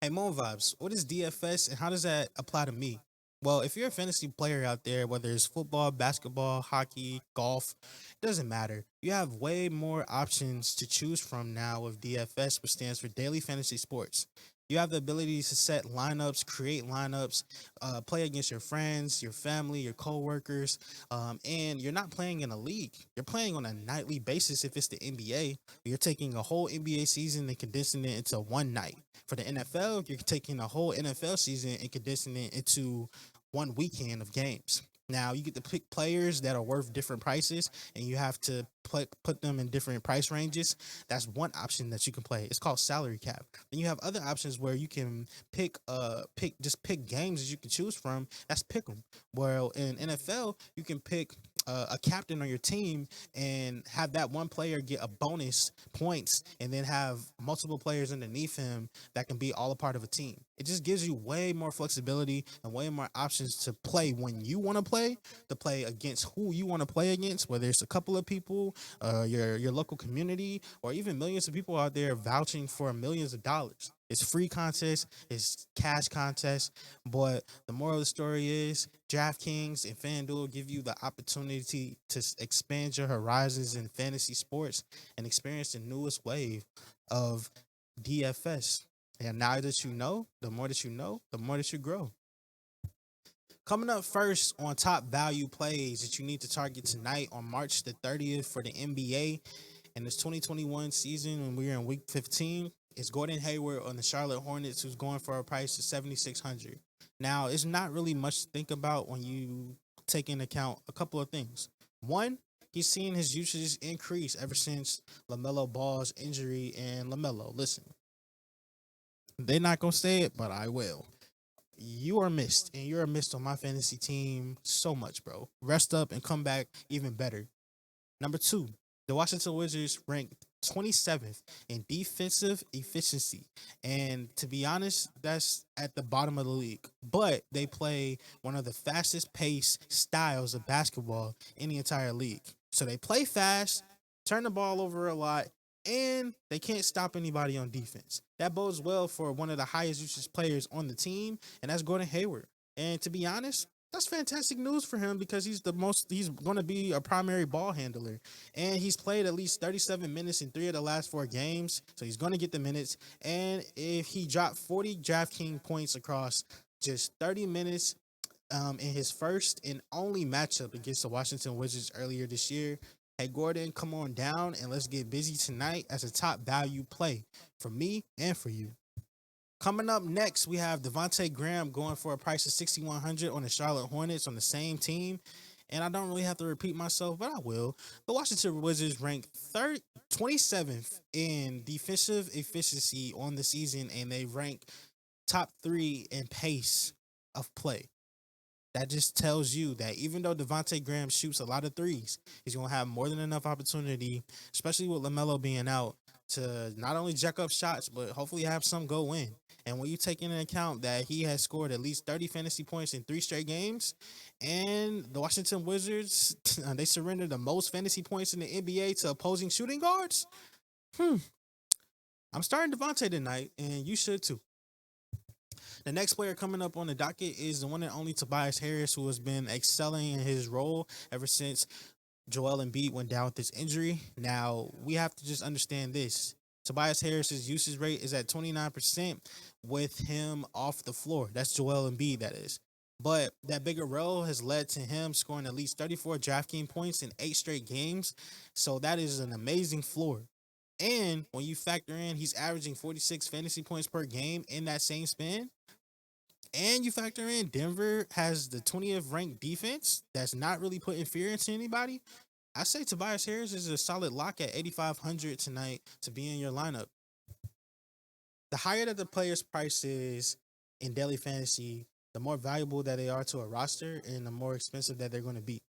Hey, MoonVibes, what is DFS and how does that apply to me? Well, if you're a fantasy player out there, whether it's football, basketball, hockey, golf, it doesn't matter. You have way more options to choose from now with DFS, which stands for Daily Fantasy Sports. You have the ability to set lineups, create lineups, play against your friends, your family, your coworkers, and you're not playing in a league. You're playing on a nightly basis if it's the NBA. You're taking a whole NBA season and condensing it into one night. For the NFL, you're taking a whole NFL season and condensing it into one weekend of games. Now you get to pick players that are worth different prices, and you have to put them in different price ranges. That's one option that you can play. It's called salary cap. Then you have other options where you can pick games that you can choose from. That's pick 'em. Well, in NFL, you can pick a captain on your team and have that one player get a bonus points, and then have multiple players underneath him that can be all a part of a team. It just gives you way more flexibility and way more options to play when you want to play against who you want to play against, whether it's a couple of people, your local community, or even millions of people out there vouching for millions of dollars. It's free contest, it's cash contest, but the moral of the story is DraftKings and FanDuel give you the opportunity to expand your horizons in fantasy sports and experience the newest wave of DFS. And now that you know, the more that you know, the more that you grow. Coming up first on top value plays that you need to target tonight on March the 30th for the NBA in this 2021 season when we're in week 15 is Gordon Hayward on the Charlotte Hornets, who's going for a price of 7,600. Now, it's not really much to think about when you take into account a couple of things. One, he's seen his usage increase ever since LaMelo Ball's injury. And LaMelo, listen, they're not going to say it, but I will. You are missed, and you're missed on my fantasy team so much, bro. Rest up and come back even better. Number two, the Washington Wizards ranked 27th in defensive efficiency. And to be honest, that's at the bottom of the league. But they play one of the fastest paced styles of basketball in the entire league. So they play fast, turn the ball over a lot, and they can't stop anybody on defense. That bodes well for one of the highest usage players on the team, and that's Gordon Hayward. And to be honest, that's fantastic news for him because he's going to be a primary ball handler, and he's played at least 37 minutes in 3 of the last 4 games, so he's going to get the minutes. And if he dropped 40 DraftKings points across just 30 minutes in his first and only matchup against the Washington Wizards earlier this year, hey Gordon, come on down and let's get busy tonight as a top value play for me and for you. Coming up next, we have Devontae Graham going for a price of 6,100 on the Charlotte Hornets on the same team. And I don't really have to repeat myself, but I will. The Washington Wizards ranked 27th in defensive efficiency on the season, and they rank top 3 in pace of play. That just tells you that even though Devontae Graham shoots a lot of threes, he's going to have more than enough opportunity, especially with LaMelo being out, to not only jack up shots, but hopefully have some go in. And when you take into account that he has scored at least 30 fantasy points in 3 straight games, and the Washington Wizards, they surrendered the most fantasy points in the NBA to opposing shooting guards, I'm starting Devontae tonight, and you should too. The next player coming up on the docket is the one and only Tobias Harris, who has been excelling in his role ever since Joel Embiid went down with his injury. Now, we have to just understand this. Tobias Harris's usage rate is at 29% with him off the floor. That's Joel Embiid, that is. But that bigger role has led to him scoring at least 34 DraftKings points in 8 straight games. So that is an amazing floor. And when you factor in he's averaging 46 fantasy points per game in that same span, and you factor in Denver has the 20th ranked defense that's not really putting fear into anybody, I say Tobias Harris is a solid lock at 8,500 tonight to be in your lineup. The higher that the player's price is in daily fantasy, the more valuable that they are to a roster and the more expensive that they're going to be.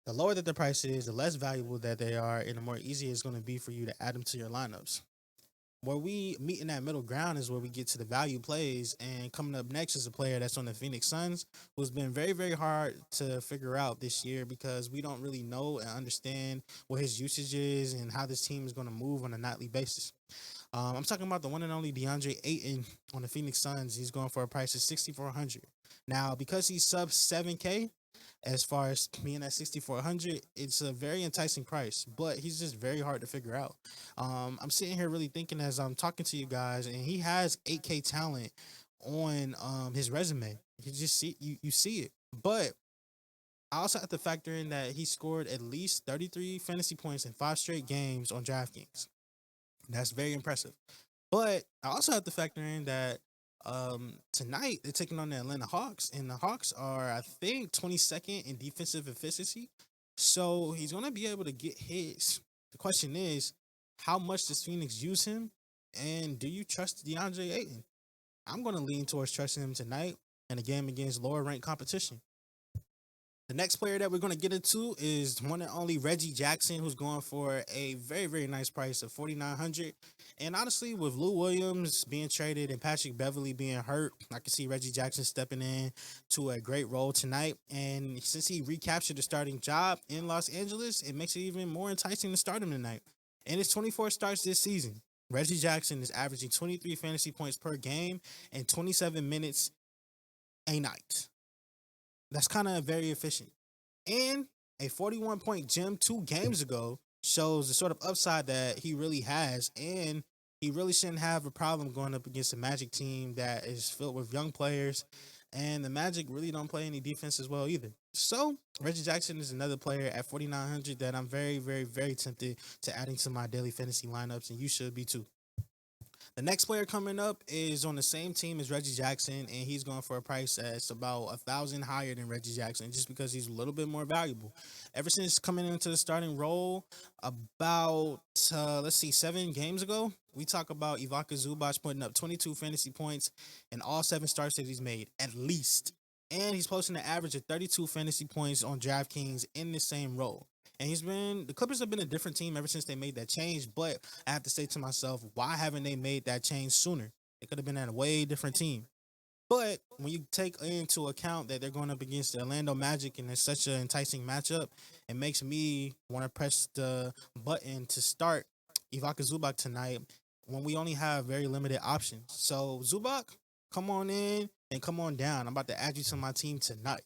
The lower that the price is, the less valuable that they are, and the more easy it's going to be for you to add them to your lineups. Where we meet in that middle ground is where we get to the value plays. And coming up next is a player that's on the Phoenix Suns, who's been very, very hard to figure out this year because we don't really know and understand what his usage is and how this team is going to move on a nightly basis. I'm talking about the one and only DeAndre Ayton on the Phoenix Suns. He's going for a price of 6,400. Now, because he's sub 7K, as far as being at 6,400, it's a very enticing price, but he's just very hard to figure out. I'm sitting here really thinking as I'm talking to you guys, and he has 8K talent on his resume. You just see you see it, but I also have to factor in that he scored at least 33 fantasy points in 5 straight games on DraftKings. That's very impressive. But I also have to factor in that tonight they're taking on the Atlanta Hawks, and the Hawks are, I think, 22nd in defensive efficiency. So he's going to be able to get hits. The question is, how much does Phoenix use him? And do you trust DeAndre Ayton? I'm going to lean towards trusting him tonight in a game against lower ranked competition. The next player that we're going to get into is one and only Reggie Jackson, who's going for a very, very nice price of 4,900. And honestly, with Lou Williams being traded and Patrick Beverly being hurt, I can see Reggie Jackson stepping in to a great role tonight. And since he recaptured the starting job in Los Angeles, it makes it even more enticing to start him tonight. And his 24 starts this season, Reggie Jackson is averaging 23 fantasy points per game and 27 minutes a night. That's kind of very efficient. And a 41-point gem 2 games ago shows the sort of upside that he really has. And he really shouldn't have a problem going up against a Magic team that is filled with young players. And the Magic really don't play any defense as well either. So Reggie Jackson is another player at 4,900 that I'm very, very, very tempted to adding to my daily fantasy lineups. And you should be too. The next player coming up is on the same team as Reggie Jackson, and he's going for a price that's about 1,000 higher than Reggie Jackson, just because he's a little bit more valuable. Ever since coming into the starting role, about 7 games ago, we talk about Ivica Zubac putting up 22 fantasy points in all 7 starts that he's made, at least. And he's posting an average of 32 fantasy points on DraftKings in the same role. And the Clippers have been a different team ever since they made that change. But I have to say to myself, why haven't they made that change sooner? They could have been at a way different team. But when you take into account that they're going up against the Orlando Magic and it's such an enticing matchup, it makes me want to press the button to start Ivica Zubac tonight when we only have very limited options. So Zubac, come on in and come on down. I'm about to add you to my team tonight.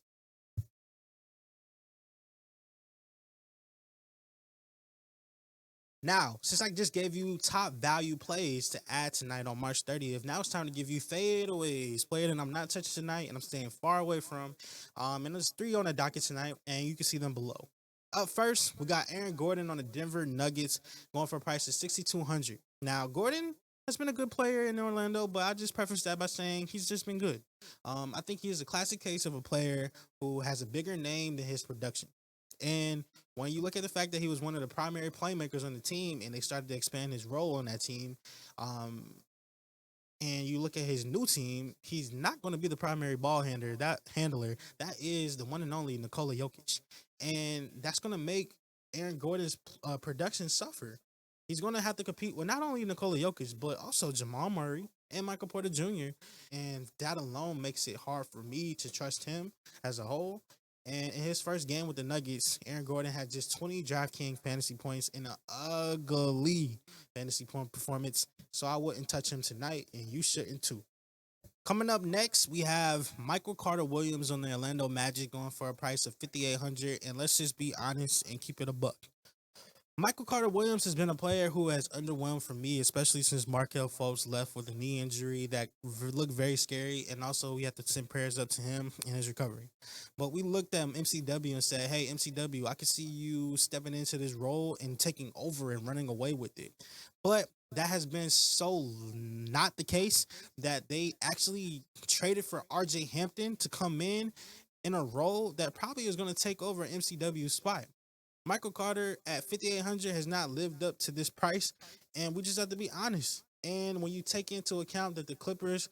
Now, since I just gave you top value plays to add tonight on March 30th, now it's time to give you fadeaways, player that I'm not touching tonight and I'm staying far away from. And there's 3 on the docket tonight, and you can see them below. Up first, we got Aaron Gordon on the Denver Nuggets going for a price of 6,200. Now, Gordon has been a good player in Orlando, but I just preface that by saying he's just been good. I think he is a classic case of a player who has a bigger name than his production. And when you look at the fact that he was one of the primary playmakers on the team and they started to expand his role on that team, and you look at his new team, he's not going to be the primary ball handler. That is the one and only Nikola Jokic. And that's going to make Aaron Gordon's production suffer. He's going to have to compete with not only Nikola Jokic, but also Jamal Murray and Michael Porter Jr. And that alone makes it hard for me to trust him as a whole. And in his first game with the Nuggets, Aaron Gordon had just 20 DraftKings fantasy points in an ugly fantasy point performance. So I wouldn't touch him tonight, and you shouldn't too. Coming up next, we have Michael Carter Williams on the Orlando Magic going for a price of 5,800. And let's just be honest and keep it a buck. Michael Carter Williams has been a player who has underwhelmed for me, especially since Markel Fultz left with a knee injury that looked very scary. And also, we have to send prayers up to him in his recovery. But we looked at MCW and said, hey, MCW, I can see you stepping into this role and taking over and running away with it. But that has been so not the case that they actually traded for RJ Hampton to come in a role that probably is going to take over MCW's spot. Michael Carter at 5,800 has not lived up to this price, and we just have to be honest. And when you take into account that the Clippers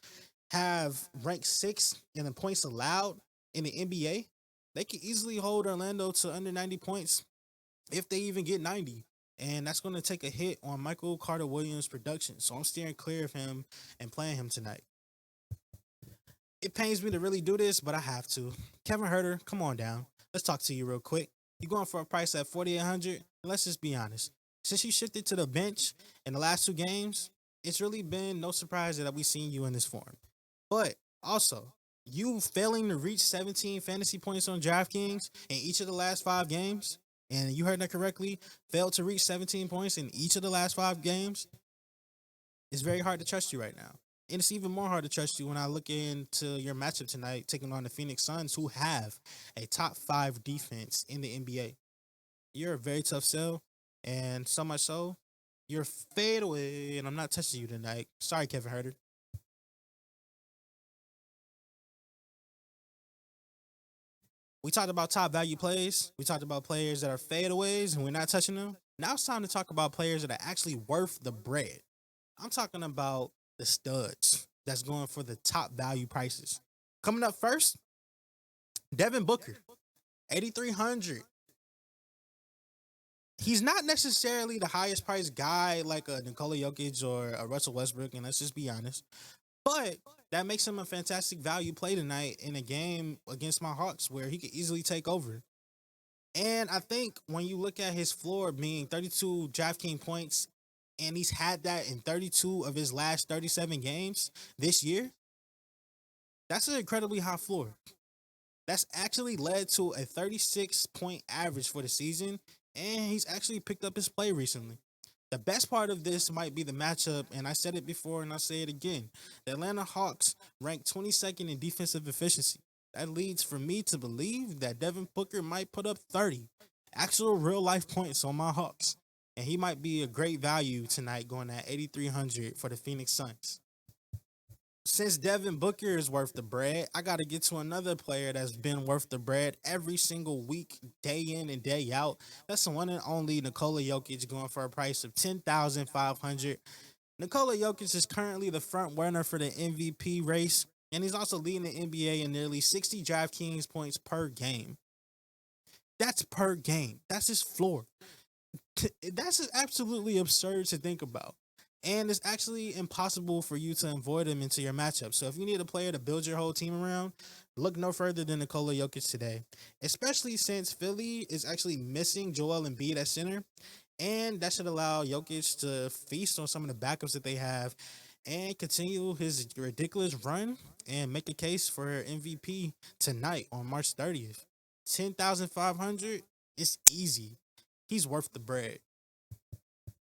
have ranked 6th in the points allowed in the NBA, they can easily hold Orlando to under 90 points if they even get 90. And that's going to take a hit on Michael Carter Williams' production. So I'm steering clear of him and playing him tonight. It pains me to really do this, but I have to. Kevin Huerter, come on down. Let's talk to you real quick. You're going for a price at 4,800. Let's just be honest. Since you shifted to the bench in the last 2 games, It's really been no surprise that we've seen you in this form. But also, you failing to reach 17 fantasy points on DraftKings in each of the last 5 games, and you heard that correctly, failed to reach 17 points in each of the last 5 games, it's very hard to trust you right now. And it's even more hard to trust you when I look into your matchup tonight, taking on the Phoenix Suns, who have a top 5 defense in the NBA. You're a very tough sell, and so much so, you're fadeaway, and I'm not touching you tonight. Sorry, Kevin Herter. We talked about top value plays. We talked about players that are fadeaways, and we're not touching them. Now it's time to talk about players that are actually worth the bread. I'm talking about the studs that's going for the top value prices. Coming up first, Devin Booker, 8,300. He's not necessarily the highest priced guy like a Nikola Jokic or a Russell Westbrook, and let's just be honest. But that makes him a fantastic value play tonight in a game against my Hawks where he could easily take over. And I think when you look at his floor being 32 DraftKings points, and he's had that in 32 of his last 37 games this year, that's an incredibly high floor. That's actually led to a 36-point average for the season, and he's actually picked up his play recently. The best part of this might be the matchup, and I said it before and I say it again. The Atlanta Hawks rank 22nd in defensive efficiency. That leads for me to believe that Devin Booker might put up 30 actual real life points on my Hawks. And he might be a great value tonight going at 8,300 for the Phoenix Suns. Since Devin Booker is worth the bread, I got to get to another player that's been worth the bread every single week, day in and day out. That's the one and only Nikola Jokic going for a price of 10,500. Nikola Jokic is currently the front runner for the MVP race, and he's also leading the NBA in nearly 60 DraftKings points per game. That's per game. That's his floor. That's absolutely absurd to think about. And it's actually impossible for you to avoid him into your matchup. So if you need a player to build your whole team around, look no further than Nikola Jokic today. Especially since Philly is actually missing Joel Embiid at center. And that should allow Jokic to feast on some of the backups that they have and continue his ridiculous run and make a case for MVP tonight on March 30th. 10,500 is easy. He's worth the bread.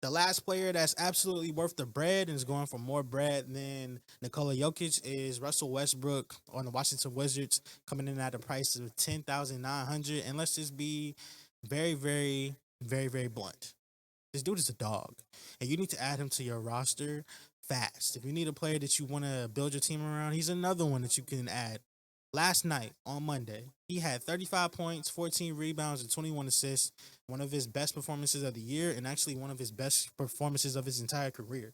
The last player that's absolutely worth the bread and is going for more bread than Nikola Jokic is Russell Westbrook on the Washington Wizards, coming in at a price of 10,900. And let's just be very, very, very, very blunt. This dude is a dog, and you need to add him to your roster fast. If you need a player that you want to build your team around, he's another one that you can add. Last night on Monday, he had 35 points, 14 rebounds, and 21 assists. One of his best performances of the year, and actually one of his best performances of his entire career.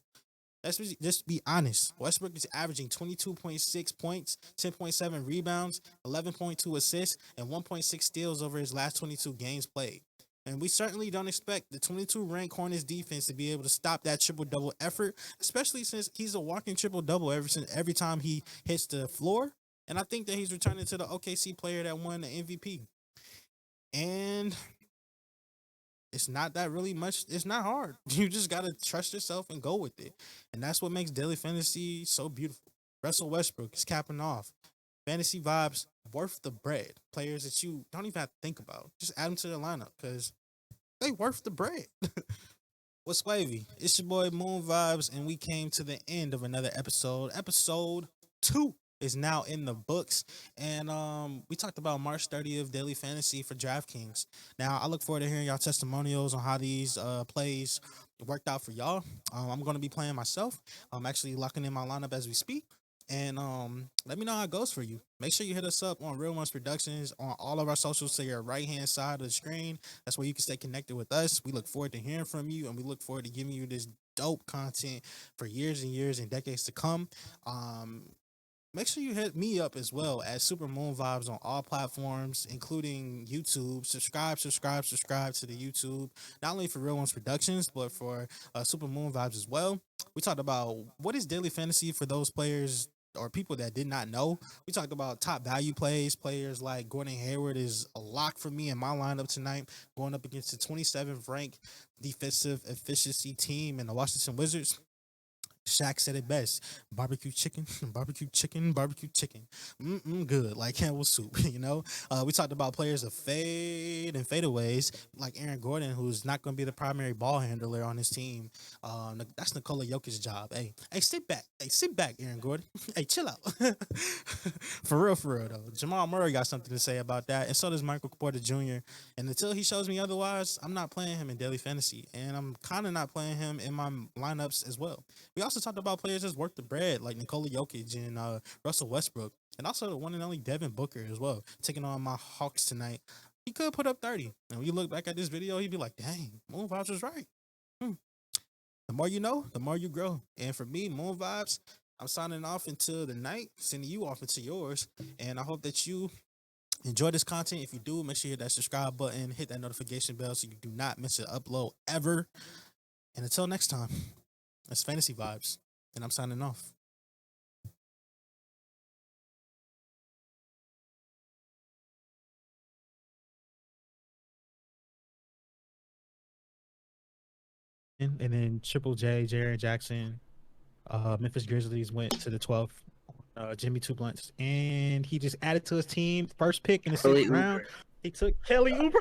Just be honest. Westbrook is averaging 22.6 points, 10.7 rebounds, 11.2 assists, and 1.6 steals over his last 22 games played. And we certainly don't expect the 22 ranked Hornets defense to be able to stop that triple double effort, especially since he's a walking triple double every time he hits the floor. And I think that he's returning to the OKC player that won the MVP. And it's not that really much. It's not hard. You just got to trust yourself and go with it. And that's what makes daily fantasy so beautiful. Russell Westbrook is capping off. Fantasy vibes worth the bread. Players that you don't even have to think about. Just add them to the lineup because they worth the bread. What's wavy? It's your boy MoonVibes, and we came to the end of another episode. Episode 2 is now in the books, and we talked about March 30th daily fantasy for DraftKings. Now, I look forward to hearing y'all testimonials on how these plays worked out for y'all. I'm going to be playing myself. I'm actually locking in my lineup as we speak. And let me know how it goes for you. Make sure you hit us up on Real Ones Productions on all of our socials to your right hand side of the screen. That's where you can stay connected with us. We look forward to hearing from you, and we look forward to giving you this dope content for years and years and decades to come. Make sure you hit me up as well as Super Moon Vibes on all platforms, including YouTube. Subscribe to the YouTube, not only for Real Ones Productions, but for Super Moon Vibes as well. We talked about what is daily fantasy for those players or people that did not know. We talked about top value plays. Players like Gordon Hayward is a lock for me in my lineup tonight, going up against the 27th ranked defensive efficiency team in the Washington Wizards. Shaq said it best: barbecue chicken, barbecue chicken, barbecue chicken. Good, like Campbell soup. We talked about players of fade and fadeaways, like Aaron Gordon, who's not going to be the primary ball handler on his team. That's Nikola Jokic's job. Hey, sit back. Hey, sit back, Aaron Gordon. Hey, chill out. For real, though. Jamal Murray got something to say about that, and so does Michael Porter Jr. And until he shows me otherwise, I'm not playing him in daily fantasy, and I'm kind of not playing him in my lineups as well. We also talked about players that's worth the bread, like Nikola Jokic and Russell Westbrook, and also the one and only Devin Booker as well, taking on my Hawks tonight. He could put up 30. And when you look back at this video, he'd be like, dang, MoonVibes was right. The more you know, the more you grow. And for me, MoonVibes, I'm signing off into the night, sending you off into yours. And I hope that you enjoy this content. If you do, make sure you hit that subscribe button, hit that notification bell so you do not miss an upload ever. And until next time, it's Fantasy Vibes, and I'm signing off. And then Triple J, Jared Jackson, Memphis Grizzlies went to the 12th. Jimmy Two Blunts, and he just added to his team. First pick in the 6th round. He took Kelly Oubre.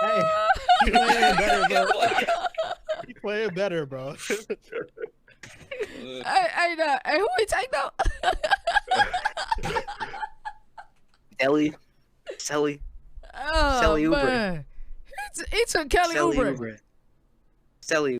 Hey, he playing better, bro. He playing better, bro. Hey, who we take though? Sally Oh, Oubre. man. He took Kelly Oubre. Sally